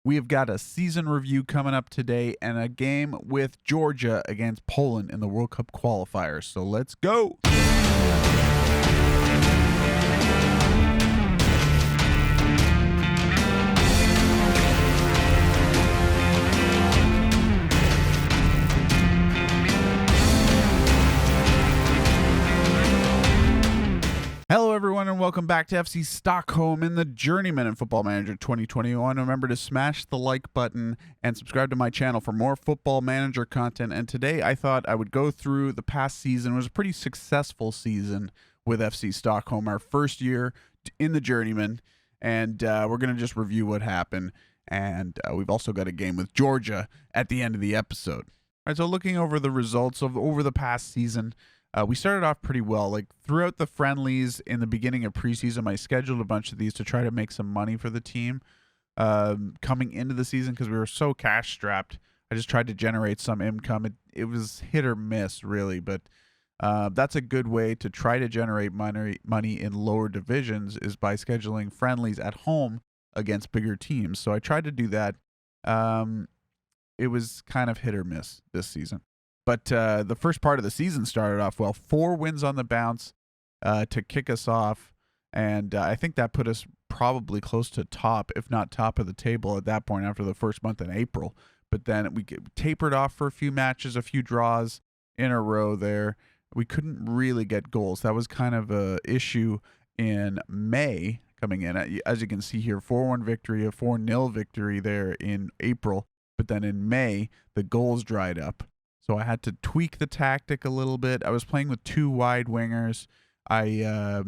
We have got a season review coming up today and a game with Georgia against Poland in the World Cup qualifiers. So let's go. Hello, everyone, and welcome back to FC Stockholm in the Journeyman and Football Manager 2021. Remember to smash the like button and subscribe to my channel for more Football Manager content. And today I thought I would go through the past season. It was a pretty successful season with FC Stockholm, our first year in the Journeyman. And we're going to just review what happened. And we've also got a game with Georgia at the end of the episode. All right, so looking over the results of over the past season, we started off pretty well. Like throughout the friendlies in the beginning of preseason, I scheduled a bunch of these to try to make some money for the team coming into the season because we were so cash strapped. I just tried to generate some income. It was hit or miss, really, but that's a good way to try to generate money in lower divisions is by scheduling friendlies at home against bigger teams. So I tried to do that. It was kind of hit or miss this season. But the first part of the season started off well. 4 wins on the bounce to kick us off. And I think that put us probably close to top, if not top of the table at that point after the first month in April. But then we tapered off for a few matches, a few draws in a row there. We couldn't really get goals. That was kind of an issue in May coming in. As you can see here, 4-1 victory, a 4-0 victory there in April. But then in May, the goals dried up. So I had to tweak the tactic a little bit. I was playing with 2 wide wingers. I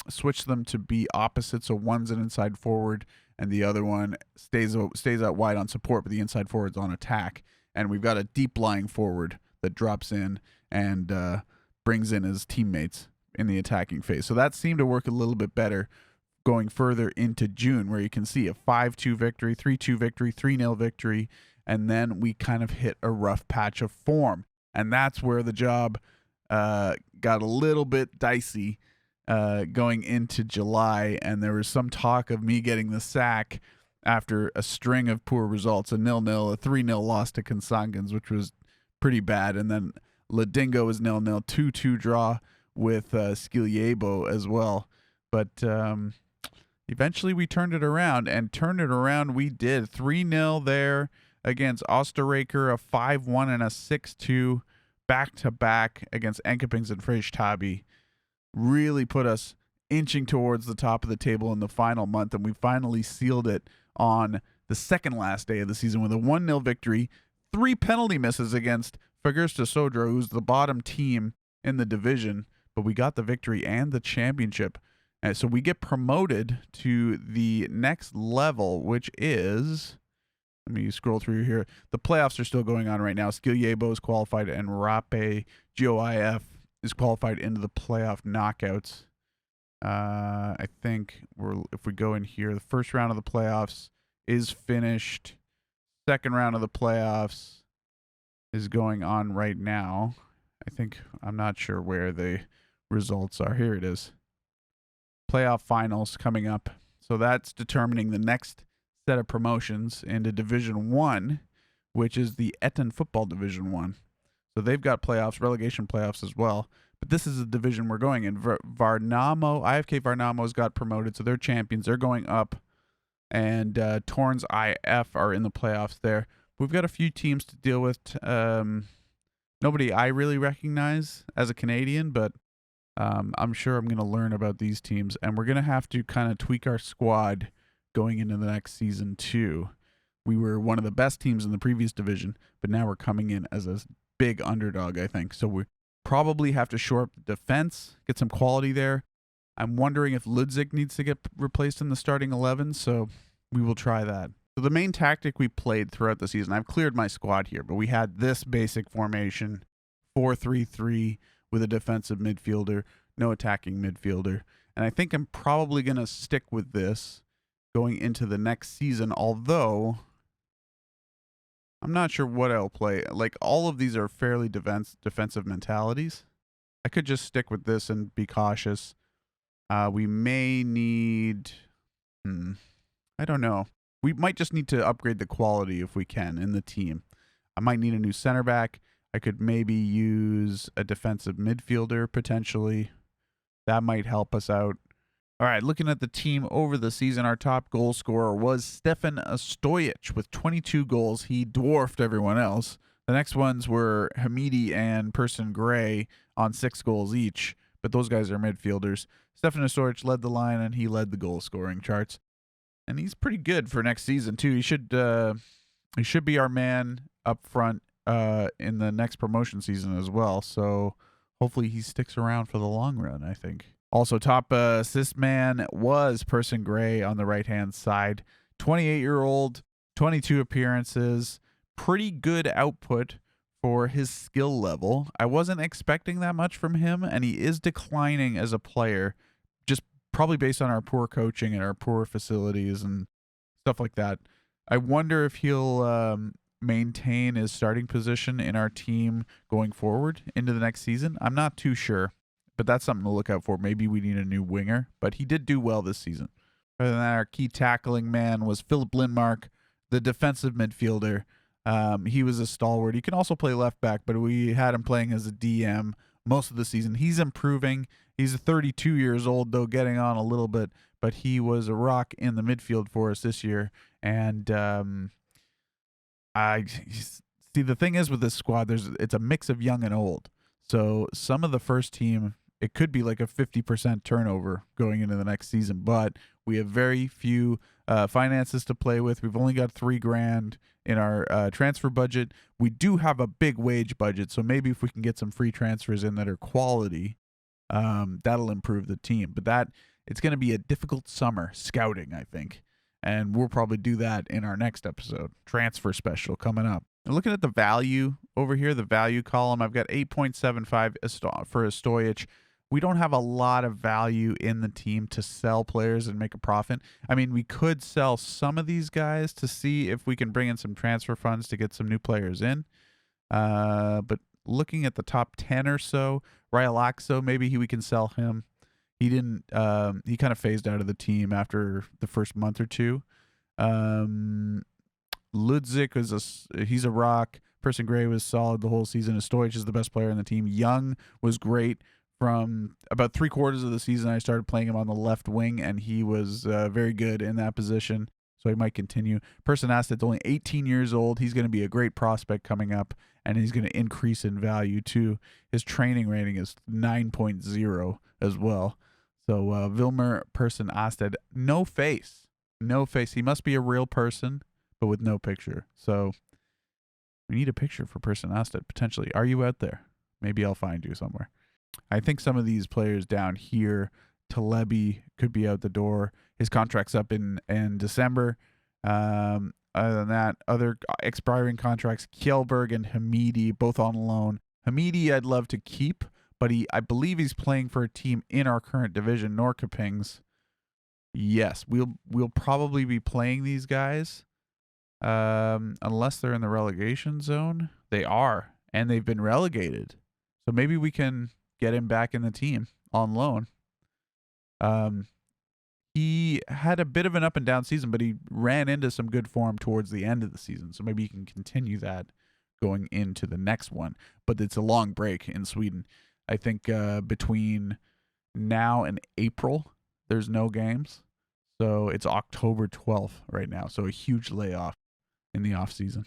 switched them to be opposite, so one's an inside forward, and the other one stays out wide on support, but the inside forward's on attack. And we've got a deep lying forward that drops in and brings in his teammates in the attacking phase. So that seemed to work a little bit better going further into June, where you can see a 5-2 victory, 3-2 victory, 3-0 victory, and then we kind of hit a rough patch of form. And that's where the job got a little bit dicey going into July. And there was some talk of me getting the sack after a string of poor results, a 0-0, a 3-0 loss to Consangans, which was pretty bad. And then Ladingo was 0-0, 2-2 draw with Skiljebo as well. But eventually we turned it around, and turned it around we did. 3-0 there against Oosterrijker, a 5-1 and a 6-2 back-to-back against Enkepings and Freistabi. Really put us inching towards the top of the table in the final month, and we finally sealed it on the second last day of the season with a 1-0 victory, 3 penalty misses against Fagersta Sodra, who's the bottom team in the division, but we got the victory and the championship. And so we get promoted to the next level, which is... Let me scroll through here. The playoffs are still going on right now. Skiljebo is qualified, and Rape GOIF is qualified into the playoff knockouts. I think if we go in here, the first round of the playoffs is finished. Second round of the playoffs is going on right now. I'm not sure where the results are. Here it is. Playoff finals coming up. So that's determining the next set of promotions into Division 1, which is the Etten Football Division 1. So they've got playoffs, relegation playoffs as well. But this is the division we're going in. Varnamo, IFK Varnamo's got promoted, so they're champions. They're going up. And Torrens IF are in the playoffs there. We've got a few teams to deal with. Nobody I really recognize as a Canadian, but I'm sure I'm going to learn about these teams. And we're going to have to kind of tweak our squad going into the next season too. We were one of the best teams in the previous division, but now we're coming in as a big underdog, I think. So we probably have to shore up the defense, get some quality there. I'm wondering if Ludzik needs to get replaced in the starting 11, so we will try that. So the main tactic we played throughout the season, I've cleared my squad here, but we had this basic formation, 4-3-3 with a defensive midfielder, no attacking midfielder. And I think I'm probably going to stick with this going into the next season, although I'm not sure what I'll play. Like, all of these are fairly defensive mentalities. I could just stick with this and be cautious. We may need... I don't know. We might just need to upgrade the quality if we can in the team. I might need a new center back. I could maybe use a defensive midfielder potentially. That might help us out. All right, looking at the team over the season, our top goal scorer was Stefan Stojic with 22 goals. He dwarfed everyone else. The next ones were Hamidi and Person Gray on 6 goals each, but those guys are midfielders. Stefan Stojic led the line, and he led the goal scoring charts. And he's pretty good for next season too. He should be our man up front in the next promotion season as well. So hopefully he sticks around for the long run, I think. Also, top assist man was Person Gray on the right-hand side. 28-year-old, 22 appearances. Pretty good output for his skill level. I wasn't expecting that much from him, and he is declining as a player, just probably based on our poor coaching and our poor facilities and stuff like that. I wonder if he'll maintain his starting position in our team going forward into the next season. I'm not too sure. But that's something to look out for. Maybe we need a new winger. But he did do well this season. Other than that, our key tackling man was Philip Lindmark, the defensive midfielder. He was a stalwart. He can also play left back, but we had him playing as a DM most of the season. He's improving. He's 32 years old, though, getting on a little bit. But he was a rock in the midfield for us this year. And I see, the thing is with this squad, it's a mix of young and old. So some of the first team, it could be like a 50% turnover going into the next season, but we have very few finances to play with. We've only got $3,000 in our transfer budget. We do have a big wage budget, so maybe if we can get some free transfers in that are quality, that'll improve the team. But it's going to be a difficult summer scouting, I think, and we'll probably do that in our next episode. Transfer special coming up. And looking at the value over here, the value column, I've got 8.75 for Stojic. We don't have a lot of value in the team to sell players and make a profit. I mean, we could sell some of these guys to see if we can bring in some transfer funds to get some new players in. But looking at the top 10 or so, Ryalaxo, maybe we can sell him. He didn't. He kind of phased out of the team after the first month or two. Ludzik he's a rock. Person Gray was solid the whole season. Stojic is the best player in the team. Young was great. From about 3/4 of the season, I started playing him on the left wing, and he was very good in that position. So he might continue. Person Asted's only 18 years old. He's going to be a great prospect coming up, and he's going to increase in value too. His training rating is 9.0 as well. So Vilmer Person Asted, no face. No face. He must be a real person, but with no picture. So we need a picture for Person Asted, potentially. Are you out there? Maybe I'll find you somewhere. I think some of these players down here, Talebi could be out the door. His contract's up in December. Other than that, other expiring contracts, Kjellberg and Hamidi, both on loan. Hamidi I'd love to keep, but I believe he's playing for a team in our current division, Norrköpings. Yes, we'll probably be playing these guys unless they're in the relegation zone. They are, and they've been relegated. So maybe we can get him back in the team on loan. He had a bit of an up and down season, but he ran into some good form towards the end of the season. So maybe he can continue that going into the next one. But it's a long break in Sweden. I think between now and April, there's no games. So it's October 12th right now. So a huge layoff in the off season.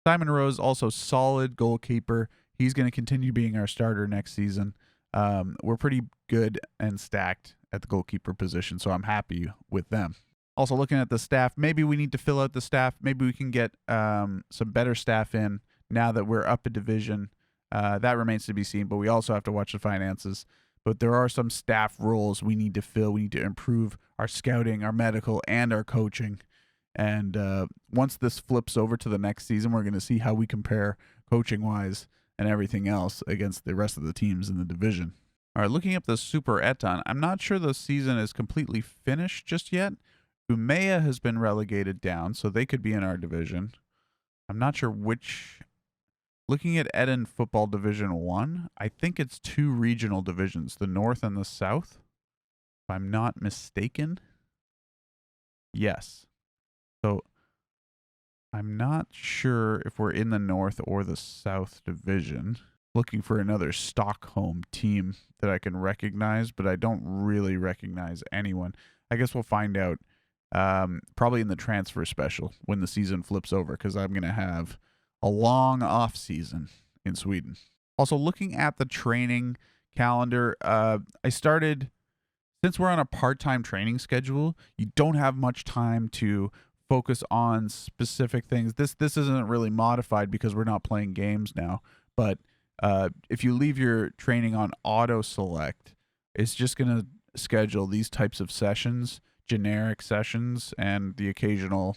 Simon Rose, also solid goalkeeper. He's going to continue being our starter next season. We're pretty good and stacked at the goalkeeper position, so I'm happy with them. Also looking at the staff, maybe we need to fill out the staff. Maybe we can get some better staff in now that we're up a division. That remains to be seen, but we also have to watch the finances. But there are some staff roles we need to fill. We need to improve our scouting, our medical, and our coaching. And once this flips over to the next season, we're going to see how we compare coaching-wise and everything else against the rest of the teams in the division. All right, looking up the Super Etan, I'm not sure the season is completely finished just yet. Umeå has been relegated down, so they could be in our division. I'm not sure which. Looking at Eden Football Division 1, I think it's 2 regional divisions, the North and the South, if I'm not mistaken. Yes. So I'm not sure if we're in the North or the South Division. Looking for another Stockholm team that I can recognize, but I don't really recognize anyone. I guess we'll find out probably in the transfer special when the season flips over, because I'm going to have a long off season in Sweden. Also, looking at the training calendar, I started, since we're on a part-time training schedule, you don't have much time to focus on specific things. This isn't really modified because we're not playing games now, but if you leave your training on auto select, it's just going to schedule these types of sessions, generic sessions, and the occasional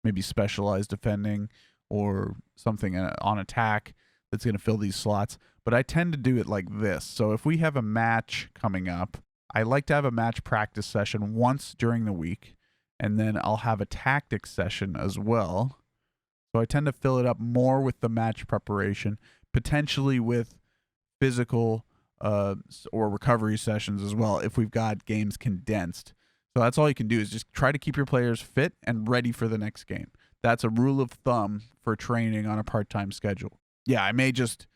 maybe specialized defending or something on attack that's going to fill these slots. But I tend to do it like this. So if we have a match coming up, I like to have a match practice session once during the week, and then I'll have a tactics session as well. So I tend to fill it up more with the match preparation, potentially with physical or recovery sessions as well if we've got games condensed. So that's all you can do is just try to keep your players fit and ready for the next game. That's a rule of thumb for training on a part-time schedule. Yeah, I may just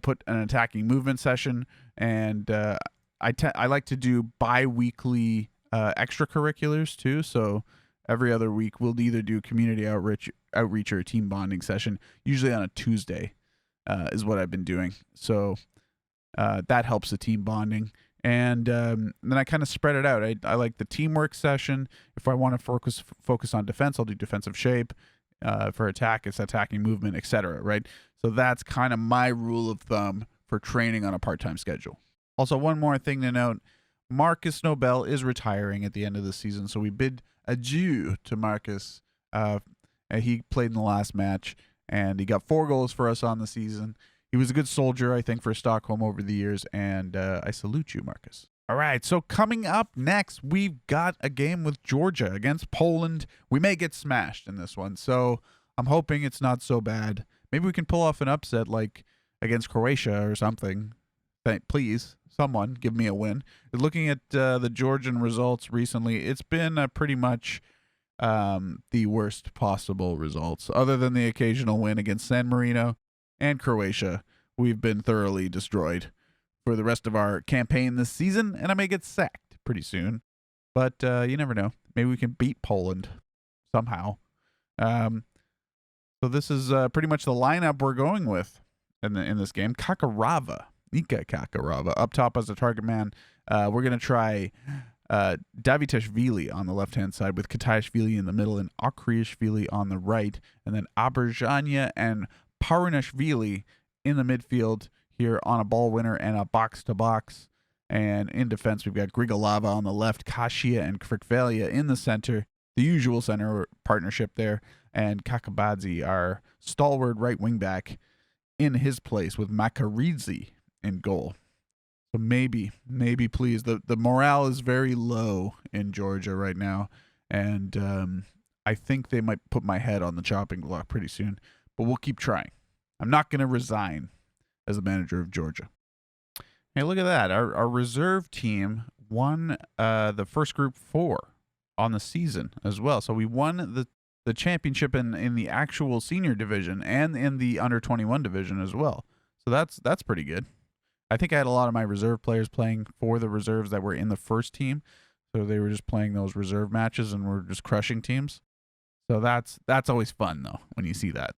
put an attacking movement session, and I like to do bi-weekly extracurriculars too. So every other week we'll either do community outreach or a team bonding session, usually on a Tuesday. Is what I've been doing. So that helps the team bonding. And then I kind of spread it out. I like the teamwork session. If I want to focus on defense, I'll do defensive shape. For attack, it's attacking movement, etc. Right? So that's kind of my rule of thumb for training on a part-time schedule. Also, one more thing to note. Marcus Nobel is retiring at the end of the season. So we bid adieu to Marcus. He played in the last match, and he got 4 goals for us on the season. He was a good soldier, I think, for Stockholm over the years, and I salute you, Marcus. All right, so coming up next, we've got a game with Georgia against Poland. We may get smashed in this one, so I'm hoping it's not so bad. Maybe we can pull off an upset like against Croatia or something. Please, someone give me a win. Looking at the Georgian results recently, it's been pretty much the worst possible results. Other than the occasional win against San Marino and Croatia, we've been thoroughly destroyed for the rest of our campaign this season, and I may get sacked pretty soon. But you never know. Maybe we can beat Poland somehow. So this is pretty much the lineup we're going with in this game. Nika Kakarava up top as a target man. We're going to try Davitashvili on the left-hand side with Katayashvili in the middle and Akriashvili on the right, and then Aberjanya and Parunashvili in the midfield here on a ball winner and a box-to-box. And in defense, we've got Grigolava on the left, Kashia and Krikvelia in the center, the usual center partnership there, and Kakabadze, our stalwart right wing back, in his place with Makaridze in goal. So maybe, please. The morale is very low in Georgia right now, and I think they might put my head on the chopping block pretty soon, but we'll keep trying. I'm not going to resign as the manager of Georgia. Hey, look at that. Our reserve team won the first Group 4 on the season as well. So we won the championship in the actual senior division and in the under-21 division as well. So that's pretty good. I think I had a lot of my reserve players playing for the reserves that were in the first team. So they were just playing those reserve matches and were just crushing teams. So that's always fun, though, when you see that.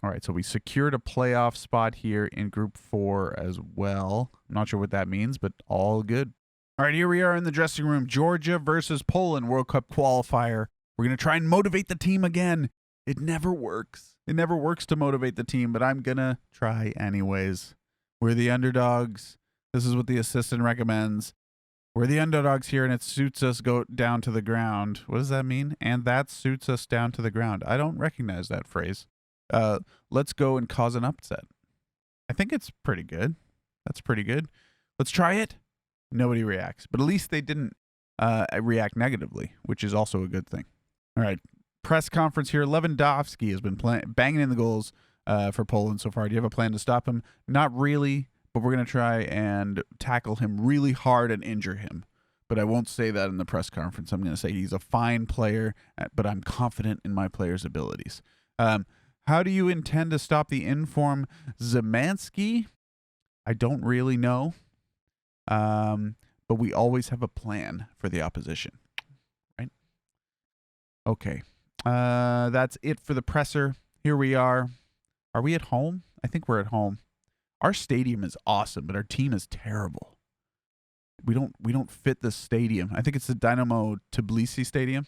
All right, so we secured a playoff spot here in Group 4 as well. I'm not sure what that means, but all good. All right, here we are in the dressing room. Georgia versus Poland World Cup qualifier. We're going to try and motivate the team again. It never works. It never works to motivate the team, but I'm going to try anyways. We're the underdogs. This is what the assistant recommends. We're the underdogs here, and it suits us go down to the ground. What does that mean? And that suits us down to the ground. I don't recognize that phrase. Let's go and cause an upset. I think it's pretty good. That's pretty good. Let's try it. Nobody reacts, but at least they didn't react negatively, which is also a good thing. All right, press conference here. Lewandowski has been banging in the goals for Poland so far. Do you have a plan to stop him? Not really, but we're going to try and tackle him really hard and injure him. But I won't say that in the press conference. I'm going to say he's a fine player, but I'm confident in my player's abilities. How do you intend to stop the inform Zemanski? I don't really know. But we always have a plan for the opposition, right? Okay. That's it for the presser. Here we are. Are we at home? I think we're at home. Our stadium is awesome, but our team is terrible. We don't fit this stadium. I think it's the Dynamo Tbilisi Stadium,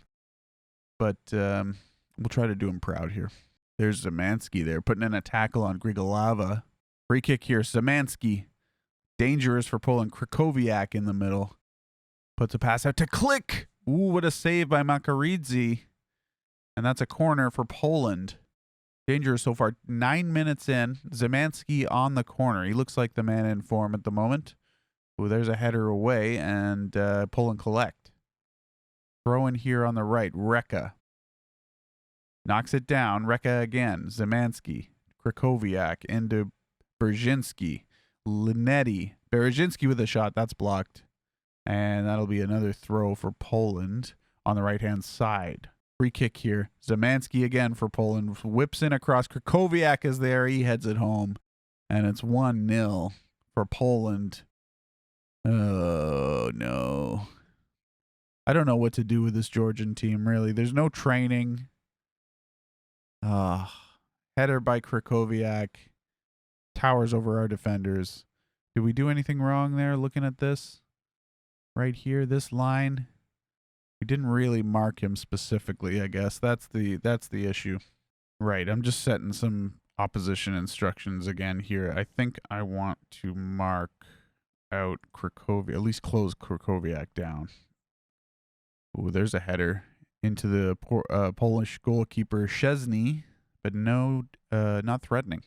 but we'll try to do him proud here. There's Zemanski there, putting in a tackle on Grigolava. Free kick here. Zemanski. Dangerous for Poland. Krakowiak in the middle. Puts a pass out to Click. Ooh, what a save by Makaridze. And that's a corner for Poland. Dangerous so far. 9 minutes in. Zemanski on the corner. He looks like the man in form at the moment. Ooh, there's a header away, and Poland collect. Throw in here on the right. Reka. Knocks it down. Reka again. Zemanski. Krakowiak into Berzinski. Linetti. Berzinski with a shot. That's blocked. And that'll be another throw for Poland on the right-hand side. Free kick here. Zemanski again for Poland. Whips in across. Krakowiak is there. He heads it home. And it's 1-0 for Poland. Oh, no. I don't know what to do with this Georgian team, really. There's no training. Header by Krakowiak. Towers over our defenders. Did we do anything wrong there looking at this? Right here, this line. We didn't really mark him specifically, I guess. That's the issue. Right, I'm just setting some opposition instructions again here. I think I want to mark out Krakowiak, at least close Krakowiak down. Ooh, there's a header into the Polish goalkeeper Szczesny, but no, not threatening.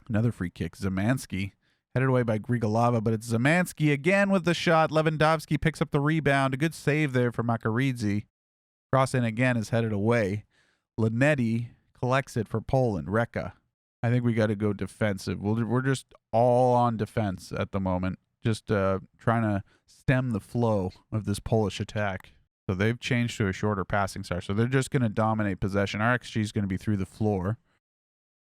Another free kick. Zemanski headed away by Grigolava, but it's Zemanski again with the shot. Lewandowski picks up the rebound. A good save there for Makaridze. Cross in again is headed away. Linetti collects it for Poland. Reka. I think we got to go defensive. We're just all on defense at the moment. Just trying to stem the flow of this Polish attack. So they've changed to a shorter passing style. So they're just going to dominate possession. Our XG is going to be through the floor.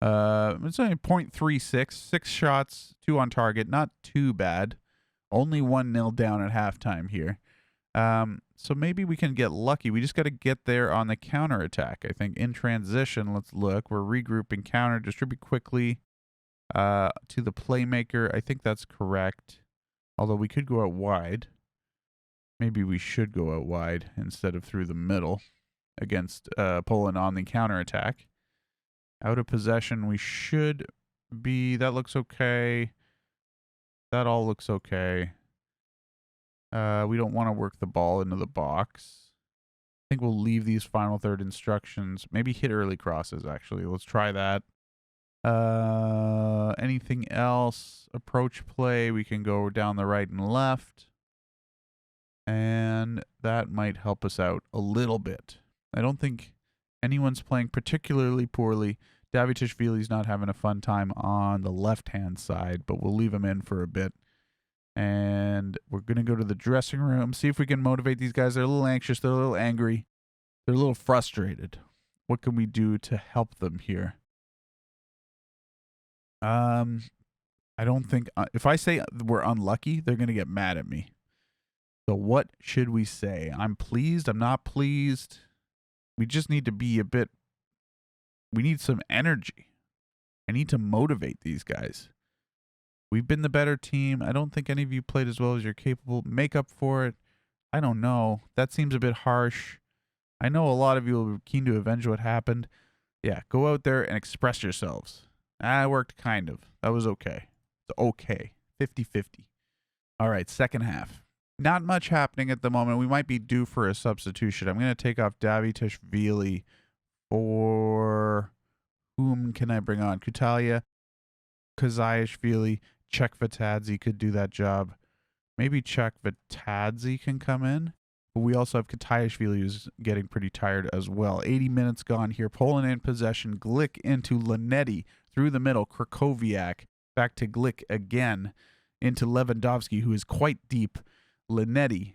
It's only 0.36. 6 shots, 2 on target. Not too bad. Only 1-0 down at halftime here. So maybe we can get lucky. We just got to get there on the counterattack. I think in transition, let's look. We're regrouping counter, distribute quickly to the playmaker. I think that's correct. Although we could go out wide. Maybe we should go out wide instead of through the middle against Poland on the counterattack. Out of possession, we should be. That looks okay. That all looks okay. We don't want to work the ball into the box. I think we'll leave these final third instructions. Maybe hit early crosses, actually. Let's try that. Anything else? Approach play. We can go down the right and left. And that might help us out a little bit. I don't think anyone's playing particularly poorly. Davitashvili's not having a fun time on the left-hand side, but we'll leave him in for a bit. And we're going to go to the dressing room, see if we can motivate these guys. They're a little anxious. They're a little angry. They're a little frustrated. What can we do to help them here? I don't think... if I say we're unlucky, they're going to get mad at me. So what should we say? I'm pleased. I'm not pleased. We just need to be a bit... We need some energy. I need to motivate these guys. We've been the better team. I don't think any of you played as well as you're capable. Make up for it. I don't know. That seems a bit harsh. I know a lot of you are keen to avenge what happened. Yeah, go out there and express yourselves. It worked kind of. That was okay. It's okay. 50-50. All right, second half. Not much happening at the moment. We might be due for a substitution. I'm going to take off Davitashvili for... Whom can I bring on? Kutalia, Kazayashvili, Czech Vatadze could do that job. Maybe Czech Vatadze can come in. But we also have Kutayashvili who's getting pretty tired as well. 80 minutes gone here. Poland in possession. Glick into Linetti through the middle. Krakowiak back to Glick again into Lewandowski, who is quite deep. Linetti.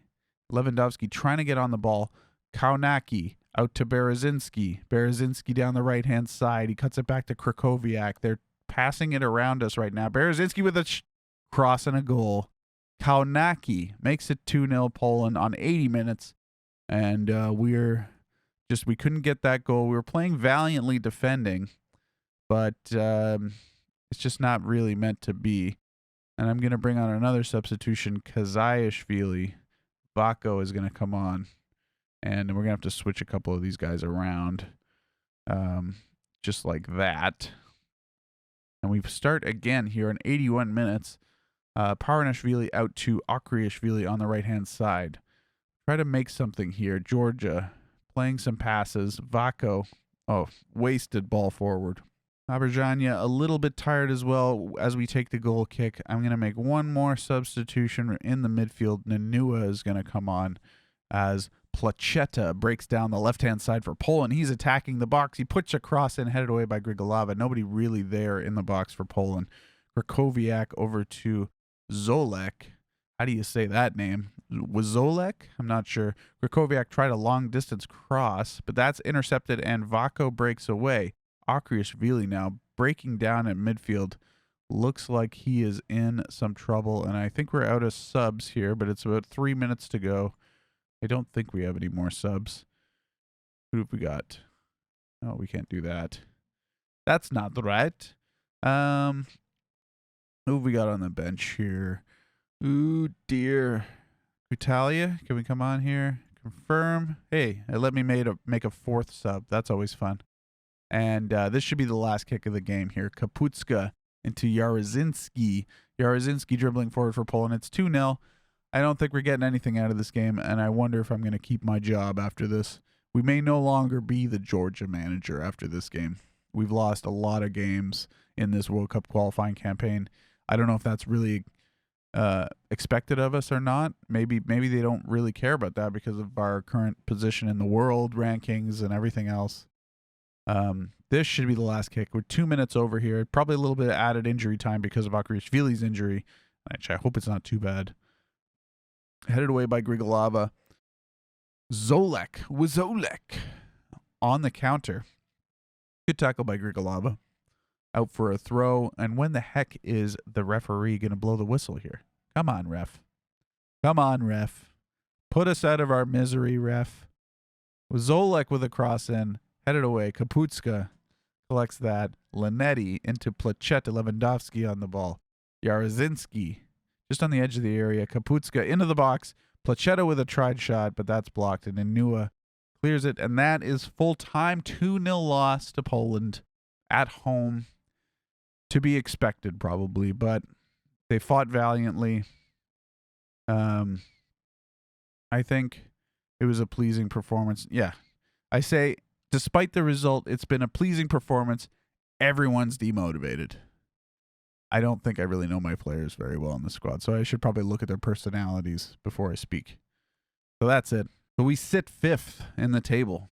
Lewandowski trying to get on the ball. Kaunaki Out to Berezinski. Berezinski down the right-hand side. He cuts it back to Krakowiak. They're passing it around us right now. Berezinski with a cross and a goal. Kaunaki makes it 2-0 Poland on 80 minutes. And we couldn't get that goal. We were playing valiantly defending, but it's just not really meant to be. And I'm going to bring on another substitution, Kazayashvili. Vako is going to come on. And we're going to have to switch a couple of these guys around. Just like that. And we start again here in 81 minutes. Paranashvili out to Akriashvili on the right-hand side. Try to make something here. Georgia playing some passes. Vako, wasted ball forward. Aberjania a little bit tired as well as we take the goal kick. I'm going to make one more substitution in the midfield. Nanua is going to come on as Placheta breaks down the left-hand side for Poland. He's attacking the box. He puts a cross in, headed away by Grigolava. Nobody really there in the box for Poland. Krakowiak over to Zolek. How do you say that name? Was Zolek? I'm not sure. Krakowiak tried a long-distance cross, but that's intercepted, and Vako breaks away. Akriashvili now breaking down at midfield. Looks like he is in some trouble, and I think we're out of subs here, but it's about 3 minutes to go. I don't think we have any more subs. Who have we got? Oh, we can't do that. That's not right. Who have we got on the bench here? Ooh, dear. Italia, can we come on here? Confirm. Hey, let me make a fourth sub. That's always fun. And this should be the last kick of the game here. Kaputska into Jarozinski. Jarozinski dribbling forward for Poland. It's 2-0. I don't think we're getting anything out of this game, and I wonder if I'm going to keep my job after this. We may no longer be the Georgia manager after this game. We've lost a lot of games in this World Cup qualifying campaign. I don't know if that's really expected of us or not. Maybe they don't really care about that because of our current position in the world rankings and everything else. This should be the last kick. We're 2 minutes over here. Probably a little bit of added injury time because of Akriashvili's injury. Actually, I hope it's not too bad. Headed away by Grigolava. Zolek on the counter. Good tackle by Grigolava. Out for a throw. And when the heck is the referee going to blow the whistle here? Come on, ref. Come on, ref. Put us out of our misery, ref. Zolek with a cross in. Headed away. Kaputska collects that. Linetti into Placheta. Lewandowski on the ball. Jarozinski just on the edge of the area. Kaputska into the box. Placheta with a tried shot, but that's blocked. And Nanua clears it. And that is full time. 2-0 loss to Poland at home. To be expected, probably. But they fought valiantly. I think it was a pleasing performance. Yeah. I say, despite the result, it's been a pleasing performance. Everyone's demotivated. I don't think I really know my players very well in the squad, so I should probably look at their personalities before I speak. So that's it. So we sit 5th in the table.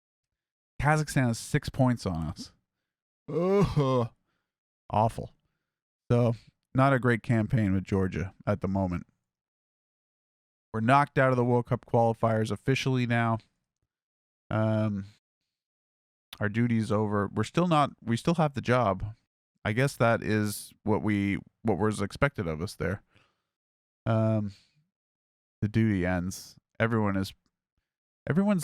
Kazakhstan has 6 points on us. Oh, awful. So not a great campaign with Georgia at the moment. We're knocked out of the World Cup qualifiers officially now. Our duty's over. We still have the job. I guess that is what was expected of us there. The duty ends. Everyone's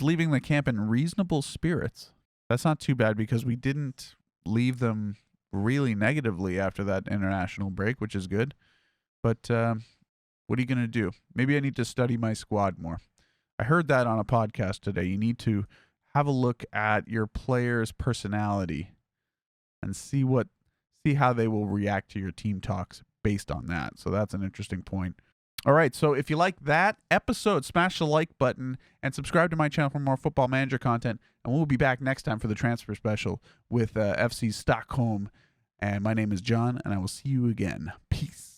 leaving the camp in reasonable spirits. That's not too bad because we didn't leave them really negatively after that international break, which is good. But what are you going to do? Maybe I need to study my squad more. I heard that on a podcast today. You need to have a look at your player's personality and see how they will react to your team talks based on that. So that's an interesting point. All right, so if you like that episode, smash the like button and subscribe to my channel for more Football Manager content. And we'll be back next time for the transfer special with FC Stockholm. And my name is John, and I will see you again. Peace.